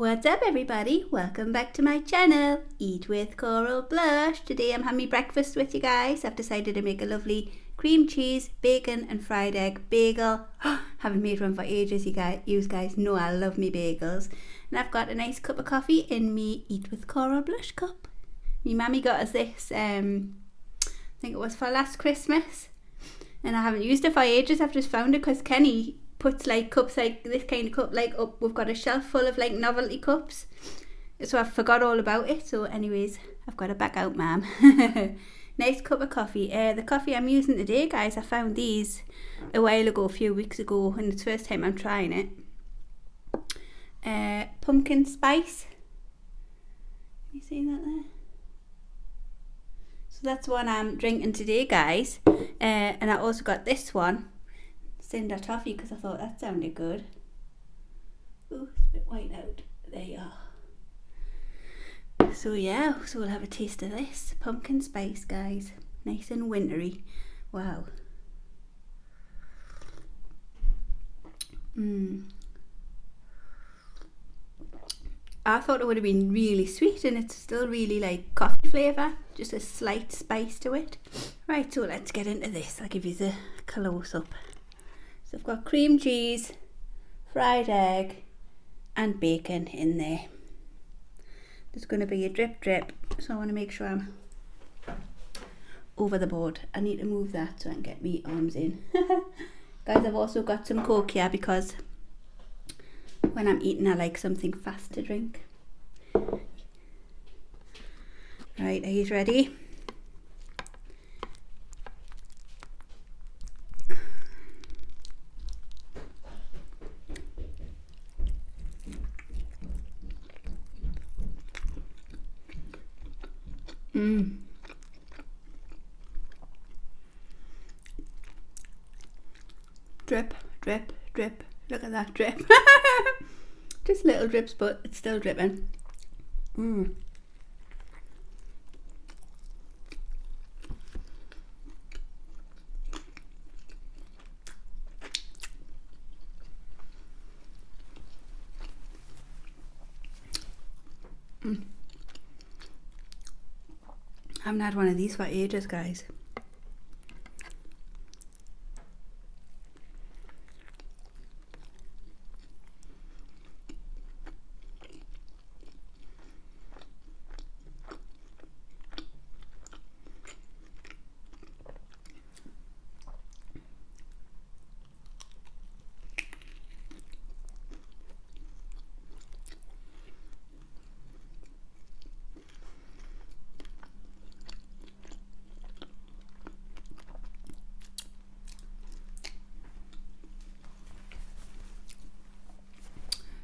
What's up everybody? Welcome back to my channel, Eat with Coral Blush. Today I'm having breakfast with you guys. I've decided to make a lovely cream cheese, bacon and fried egg bagel. Haven't made one for ages, you guys know I love me bagels. And I've got a nice cup of coffee in me Eat with Coral Blush cup. Me mummy got us this, I think it was for last Christmas. And I haven't used it for ages. I've just found it because Kenny puts like cups like this kind of cup like up. We've got a shelf full of like novelty cups, so I forgot all about it. So anyways, I've got it back out, ma'am. Nice cup of coffee. The coffee I'm using today, guys, I found these a while ago, a few weeks ago, and it's the first time I'm trying it. Pumpkin spice, you see that there? So that's one I'm drinking today, guys. And I also got this one, Cinder Toffee, because I thought that sounded good. Oh, it's a bit white out. There you are. So yeah, so we'll have a taste of this. Pumpkin spice, guys. Nice and wintry. Wow. I thought it would have been really sweet, and it's still really like coffee flavour. Just a slight spice to it. Right, so let's get into this. I'll give you the close up. So I've got cream cheese, fried egg and bacon in there. There's going to be a drip, so I want to make sure I'm over the board. I need to move that so I can get my arms in. Guys, I've also got some Coke here because when I'm eating I like something fast to drink. Right, are you ready? Drip, drip, drip. Look at that drip. Just little drips, but it's still dripping. I haven't had one of these for ages, guys.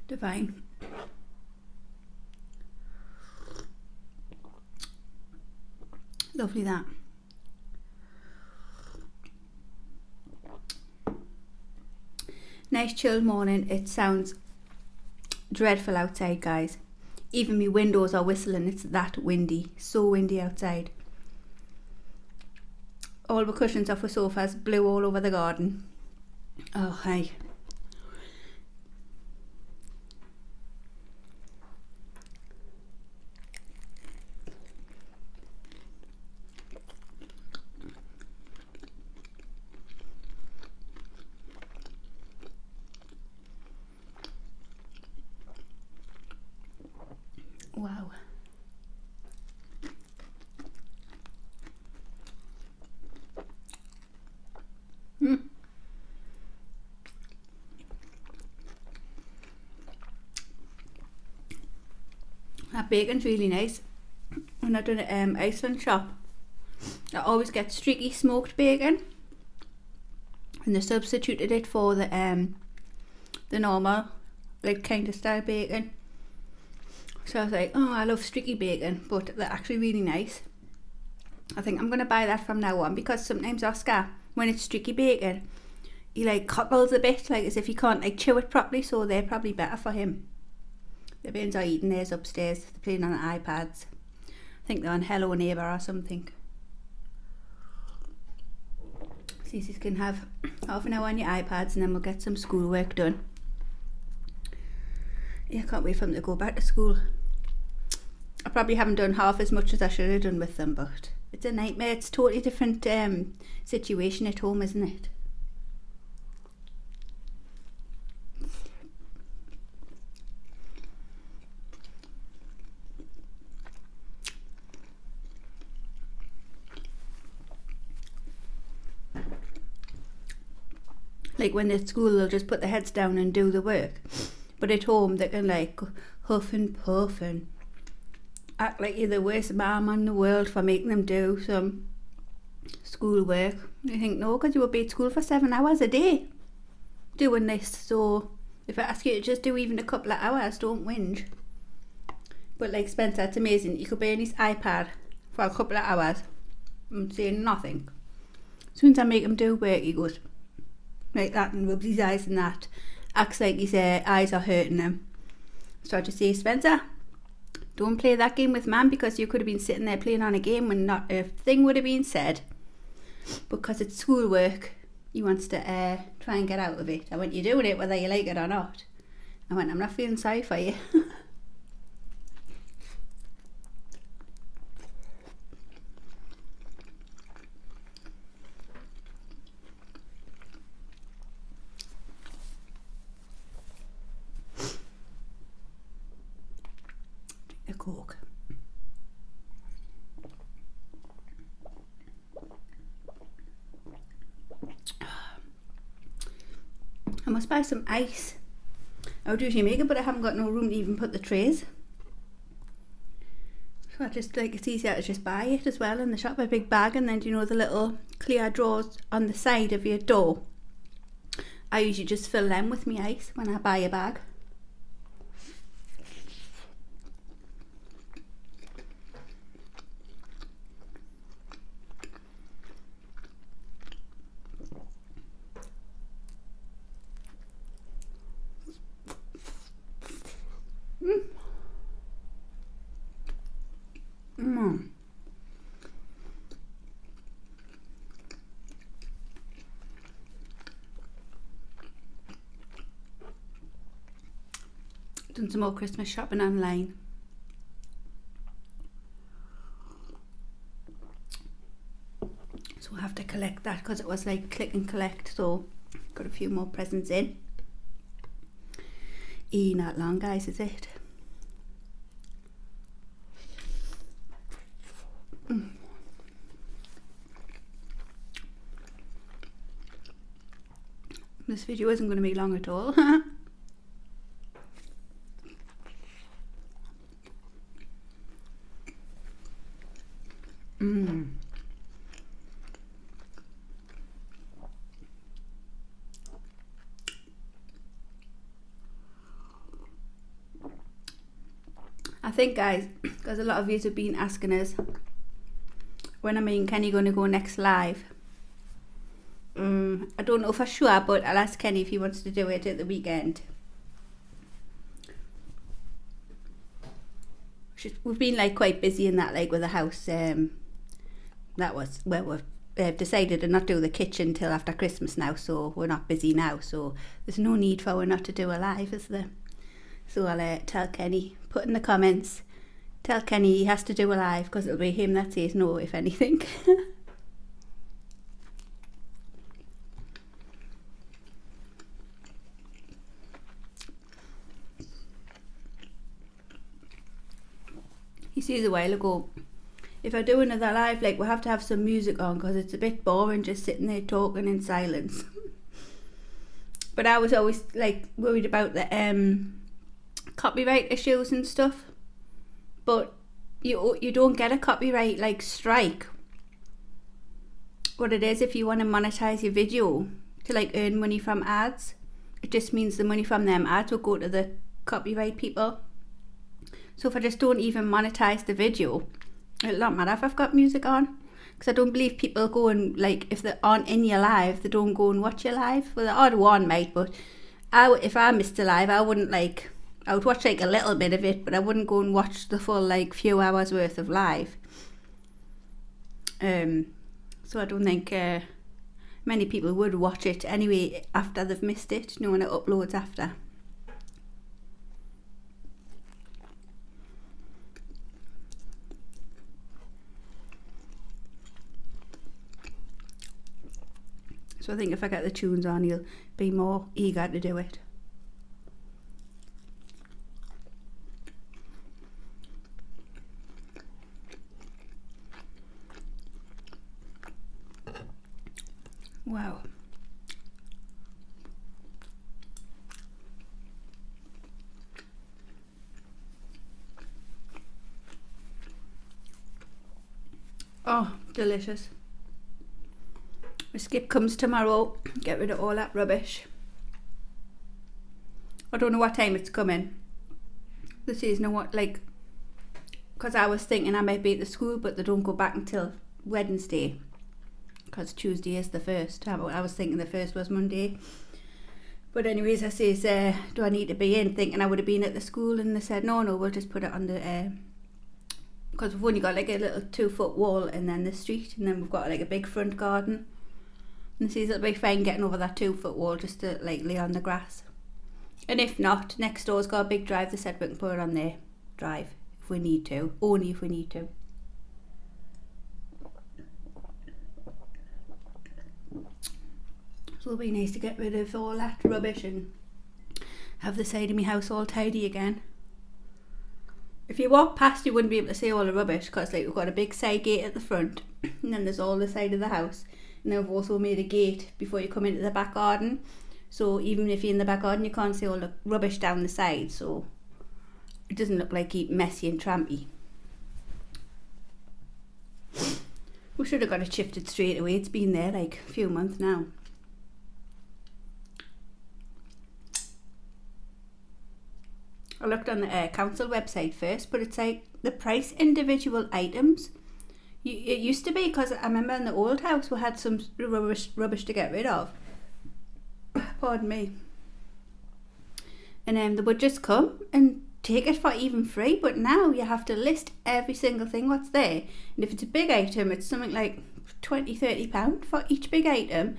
Divine. Lovely that. Nice chilled morning. It sounds dreadful outside, guys. Even my windows are whistling. It's that windy. So windy outside. All the cushions off the sofas blew all over the garden. Oh, hi. Wow. That bacon's really nice. When I done an Iceland shop, I always get streaky smoked bacon, and they substituted it for the normal like kind of style bacon. So I was like, oh, I love streaky bacon, but they're actually really nice. I think I'm going to buy that from now on, because sometimes Oscar, when it's streaky bacon, he like cockles a bit, like as if he can't like chew it properly, so they're probably better for him. The bairns are eating theirs upstairs, they're playing on the iPads. I think they're on Hello Neighbour or something. So you can have half an hour on your iPads and then we'll get some schoolwork done. Yeah, I can't wait for them to go back to school. I probably haven't done half as much as I should have done with them, but it's a nightmare. It's a totally different situation at home, isn't it? Like when they're at school, they'll just put their heads down and do the work. But at home, they can like huff and puff and act like you're the worst mum in the world for making them do some school work. You think, no, because you will be at school for 7 hours a day doing this. So if I ask you to just do even a couple of hours, don't whinge. But like Spencer, it's amazing. You could be on his iPad for a couple of hours and say nothing. As soon as I make him do work, he goes like that and rubs his eyes and that. Acts like his eyes are hurting him. So I just say, Spencer, don't play that game with Mum, because you could have been sitting there playing on a game when not a thing would have been said. Because it's schoolwork, he wants to try and get out of it. I went, you're doing it whether you like it or not. I went, I'm not feeling sorry for you. A Coke. I must buy some ice. I would usually make it, but I haven't got no room to even put the trays. So I just like, it's easier to just buy it as well in the shop, a big bag, and then you know the little clear drawers on the side of your door. I usually just fill them with my ice when I buy a bag. Done some more Christmas shopping online. So we'll have to collect that because it was like click and collect, so got a few more presents in. Not long, guys, is it? This video isn't going to be long at all. I think, guys, because a lot of you have been asking us when Kenny going to go next live. I don't know for sure, but I'll ask Kenny if he wants to do it at the weekend. We've been like quite busy in that, like with the house. That was where we've decided to not do the kitchen till after Christmas now, so we're not busy now. So there's no need for her not to do a live, is there? So I'll tell Kenny, put in the comments, tell Kenny he has to do a live, because it'll be him that says no, if anything. He says a while ago, if I do another live, like, we'll have to have some music on, because it's a bit boring just sitting there talking in silence. But I was always like worried about the copyright issues and stuff. But you don't get a copyright like strike. What it is, if you want to monetize your video to like earn money from ads, it just means the money from them ads will go to the copyright people. So if I just don't even monetize the video, it'll not matter if I've got music on, because I don't believe people go and, like, if they aren't in your live, they don't go and watch your live. Well, the odd one might, but if I missed a live, I wouldn't, like, I would watch like a little bit of it, but I wouldn't go and watch the full like few hours worth of live. So I don't think many people would watch it anyway after they've missed it, you know, when it uploads after. So I think if I get the tunes on, he'll be more eager to do it. Wow. Oh, delicious. My skip comes tomorrow. Get rid of all that rubbish. I don't know what time it's coming. This is because I was thinking I might be at the school, but they don't go back until Wednesday. Because Tuesday is the 1st. I was thinking the 1st was Monday. But anyways, I says, do I need to be in? Thinking I would have been at the school, and they said, no, we'll just put it on the... because we've only got like a little 2-foot wall and then the street, and then we've got like a big front garden. And they says it'll be fine getting over that 2-foot wall just to like lay on the grass. And if not, next door's got a big drive. They said we can put it on their drive if we need to. Only if we need to. So it'll be nice to get rid of all that rubbish and have the side of my house all tidy again. If you walk past, you wouldn't be able to see all the rubbish, because like we've got a big side gate at the front, and then there's all the side of the house. And then we've also made a gate before you come into the back garden. So even if you're in the back garden, you can't see all the rubbish down the side. So it doesn't look like it's messy and trampy. We should have got it shifted straight away. It's been there like a few months now. I looked on the council website first, but it's like the price individual items. It used to be, because I remember in the old house we had some rubbish to get rid of. Pardon me. And they would just come and take it for even free, but now you have to list every single thing what's there. And if it's a big item, it's something like £20-30 for each big item.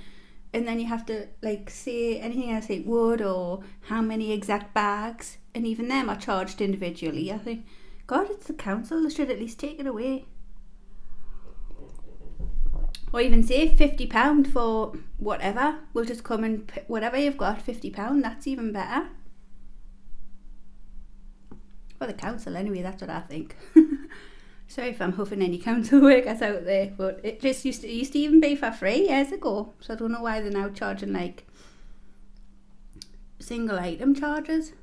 And then you have to like say anything else like wood or how many exact bags. And even them are charged individually. I think, God, it's the council. They should at least take it away. Or even say £50 for whatever. We'll just come and pick whatever you've got, £50. That's even better. For the council anyway, that's what I think. Sorry if I'm huffing any council workers out there, but it just used to even be for free years ago. So I don't know why they're now charging like single item charges.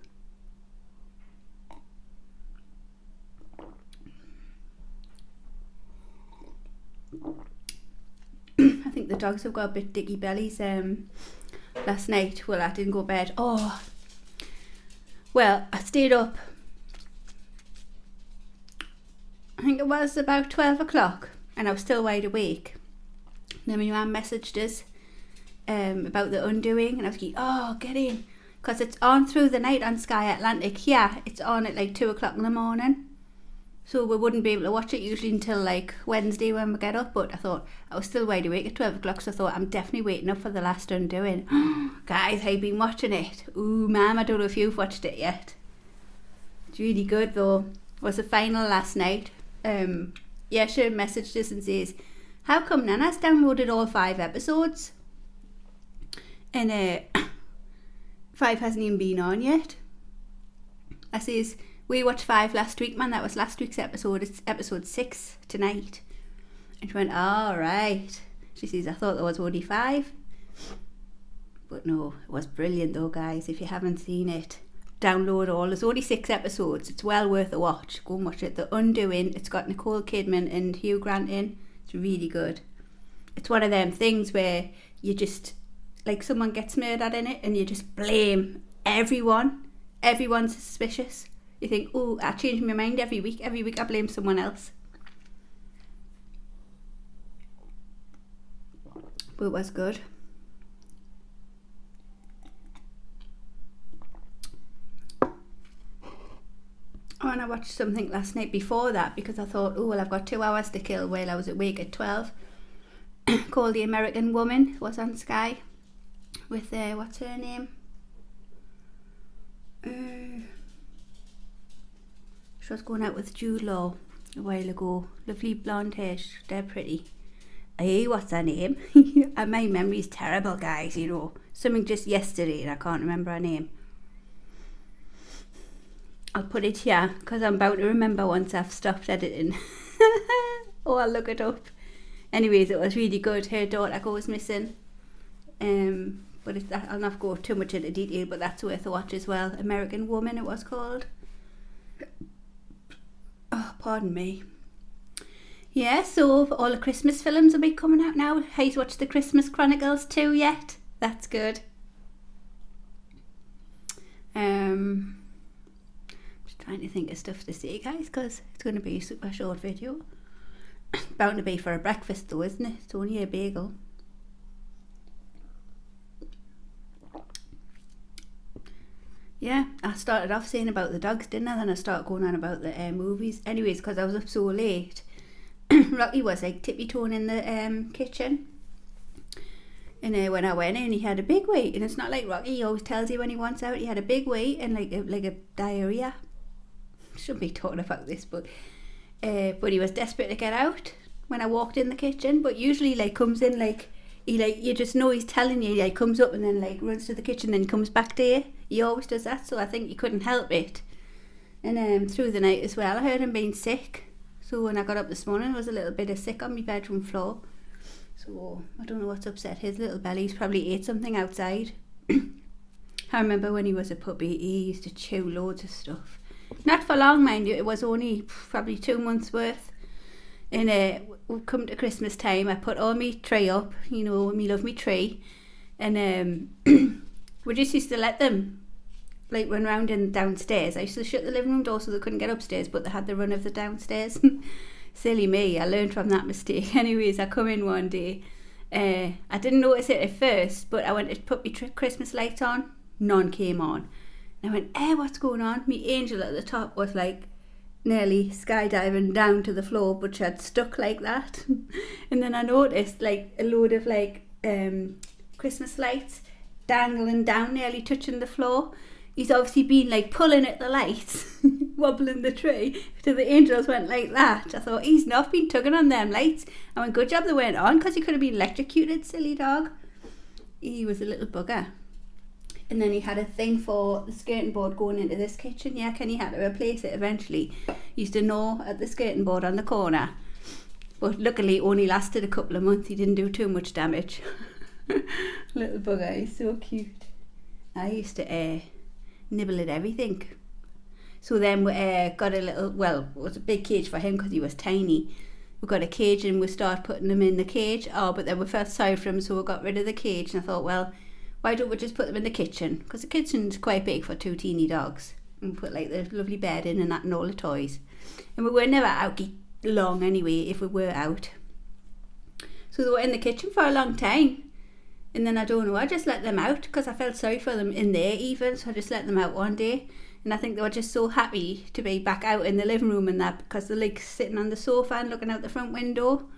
I think the dogs have got a bit dicky bellies last night. Well, I didn't go to bed. Oh, well, I stayed up. I think it was about 12 o'clock and I was still wide awake. And then my mum messaged us about the Undoing, and I was like, oh, get in, because it's on through the night on Sky Atlantic. Yeah, it's on at like 2 o'clock in the morning. So we wouldn't be able to watch it usually until like Wednesday when we get up, but I thought I was still wide awake at 12 o'clock, so I thought I'm definitely waiting up for the last Undoing. Guys, I've been watching it. Ooh, ma'am, I don't know if you've watched it yet. It's really good though. It was the final last night. Yeah, she messaged us and says, how come Nana's downloaded all 5 episodes? And 5 hasn't even been on yet. I says, we watched 5 last week, man. That was last week's episode. It's episode 6 tonight. And she went, all right. She says, I thought there was only 5. But no, it was brilliant though, guys. If you haven't seen it, download all. There's only 6 episodes. It's well worth a watch. Go and watch it. The Undoing. It's got Nicole Kidman and Hugh Grant in. It's really good. It's one of them things where you just, like, someone gets murdered in it and you just blame everyone. Everyone's suspicious. You think, oh, I change my mind every week. Every week I blame someone else. But it was good. Oh, and I watched something last night before that because I thought, oh, well, I've got 2 hours to kill while I was awake at 12. Called The American Woman. It was on Sky. With, what's her name? She was going out with Jude Law a while ago. Lovely blonde hair. They're pretty. Hey, what's her name? And my memory's terrible, guys, you know. Something just yesterday and I can't remember her name. I'll put it here because I'm about to remember once I've stopped editing. Oh, I'll look it up. Anyways, it was really good. Her daughter goes missing. But I'll not go too much into detail, but that's worth a watch as well. American Woman, it was called. Oh, pardon me. Yeah, so all the Christmas films will be coming out now. Have you watched the Christmas Chronicles 2 yet? That's good. Just trying to think of stuff to say, guys, because it's going to be a super short video. Bound to be for a breakfast though, isn't it? It's only a bagel. Yeah, I started off saying about the dogs, didn't I? Then I started going on about the movies. Anyways, because I was up so late, Rocky was like tippy-toeing in the kitchen. And when I went in, he had a big wait. And it's not like Rocky, he always tells you when he wants out. He had a big wait and like a diarrhea. Shouldn't be talking about this, but he was desperate to get out when I walked in the kitchen. But usually like comes in like, you just know he's telling you, like comes up and then like runs to the kitchen, then comes back to you. He always does that, so I think he couldn't help it. And through the night as well, I heard him being sick. So when I got up this morning, I was a little bit of sick on my bedroom floor. So I don't know what's upset his little belly. He's probably ate something outside. I remember when he was a puppy, he used to chew loads of stuff. Not for long, mind you. It was only probably 2 months worth. And we come to Christmas time, I put all my tray up, you know, me love me tree. And we just used to let them like run round in downstairs. I used to shut the living room door so they couldn't get upstairs, but they had the run of the downstairs. Silly me, I learned from that mistake. Anyways, I come in one day. I didn't notice it at first, but I went to put my Christmas lights on. None came on. And I went, what's going on? My angel at the top was like nearly skydiving down to the floor, but she had stuck like that. And then I noticed like a load of like Christmas lights dangling down, nearly touching the floor. He's obviously been like pulling at the lights, wobbling the tree, so the angels went like that. I thought, he's not been tugging on them lights. I went, good job they weren't on, because he could have been electrocuted, silly dog. He was a little bugger. And then he had a thing for the skirting board going into this kitchen. Yeah, Kenny had to replace it eventually. He used to gnaw at the skirting board on the corner. But luckily it only lasted a couple of months. He didn't do too much damage. Little bugger, he's so cute. I used to nibble at everything. So then we got a little, well, it was a big cage for him because he was tiny. We got a cage and we started putting him in the cage. Oh, but then we felt sorry for him, so we got rid of the cage. And I thought, well, why don't we just put them in the kitchen? Because the kitchen's quite big for 2 teeny dogs. And put like the lovely bed in and that and all the toys. And we were never out long anyway, if we were out. So they were in the kitchen for a long time. And then I don't know, I just let them out because I felt sorry for them in there even. So I just let them out one day. And I think they were just so happy to be back out in the living room and that, because they're like sitting on the sofa and looking out the front window.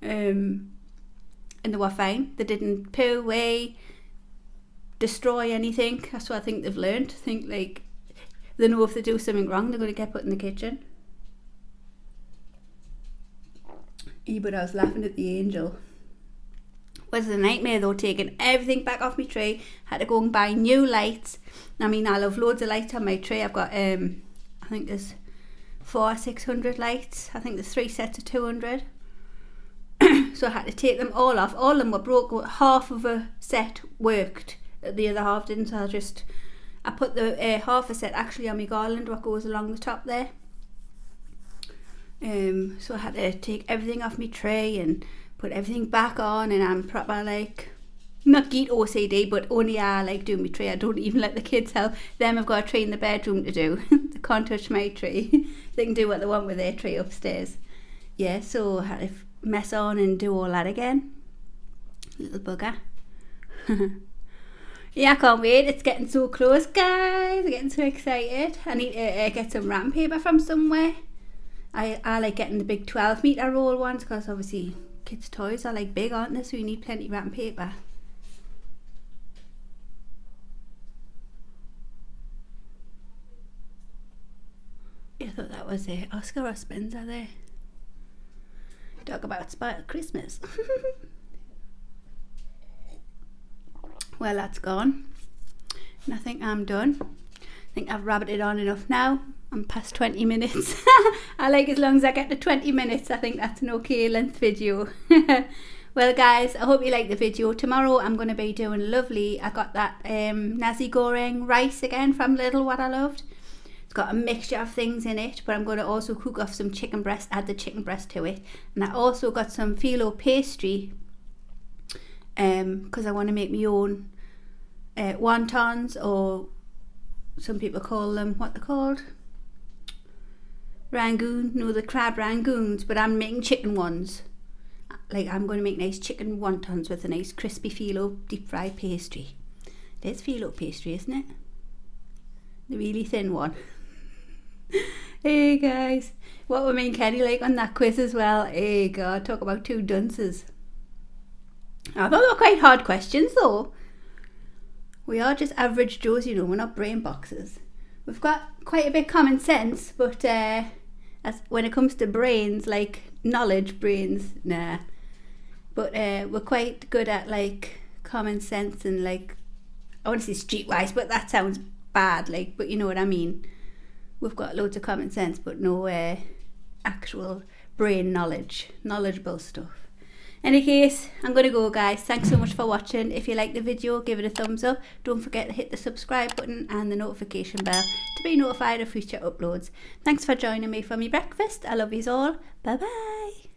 And they were fine. They didn't poo away, destroy anything. That's what I think they've learned. I think like they know if they do something wrong, they're going to get put in the kitchen. But I was laughing at the angel. It was a nightmare though, taking everything back off my tree. Had to go and buy new lights. I mean, I love loads of lights on my tree. I've got I think there's 400 or 600 lights. I think there's 3 sets of 200. So I had to take them all off. All of them were broke. Half of a set worked, the other half didn't. So I put the half a set actually on my garland, what goes along the top there. So I had to take everything off my tree and put everything back on, and I'm proper like, not geek OCD, but only I like doing my tree. I don't even let the kids help. Them have got a tree in the bedroom to do. They can't touch my tree. They can do what they want with their tree upstairs. Yeah, so I had to mess on and do all that again. Little bugger. Yeah, I can't wait. It's getting so close, guys. I'm getting so excited. I need to get some wrapping paper from somewhere. I like getting the big 12 metre roll ones because obviously kids' toys are like big, aren't they? So you need plenty of wrapping paper. I thought that was Oscar or Spencer there. Talk about spoiled Christmas. well, that's gone. And I think I'm done. I think I've rabbited on enough now. I'm past 20 minutes. I like as long as I get to 20 minutes. I think that's an okay length video. Well guys, I hope you like the video. Tomorrow I'm going to be doing lovely. I got that nasi goreng rice again from Lidl, what I loved. It's got a mixture of things in it, but I'm going to also cook off some chicken breast, add the chicken breast to it. And I also got some phyllo pastry because I want to make my own wontons, or some people call them, what they're called? Rangoon, no, the crab rangoons, but I'm making chicken ones. Like, I'm going to make nice chicken wontons with a nice crispy phyllo deep fried pastry. There's phyllo pastry, isn't it? The really thin one. Hey guys, what were me and Kenny like on that quiz as well? Hey God, talk about two dunces. I thought they were quite hard questions though. We are just average Joes, you know, we're not brain boxes. We've got quite a bit common sense, but as when it comes to brains, like knowledge brains, nah. But we're quite good at like common sense and like, I want to say streetwise, but that sounds bad, like, but you know what I mean. We've got loads of common sense, but no actual brain knowledgeable stuff. Any case, I'm going to go guys. Thanks so much for watching. If you like the video, give it a thumbs up. Don't forget to hit the subscribe button and the notification bell to be notified of future uploads. Thanks for joining me for my breakfast. I love yous all. Bye bye.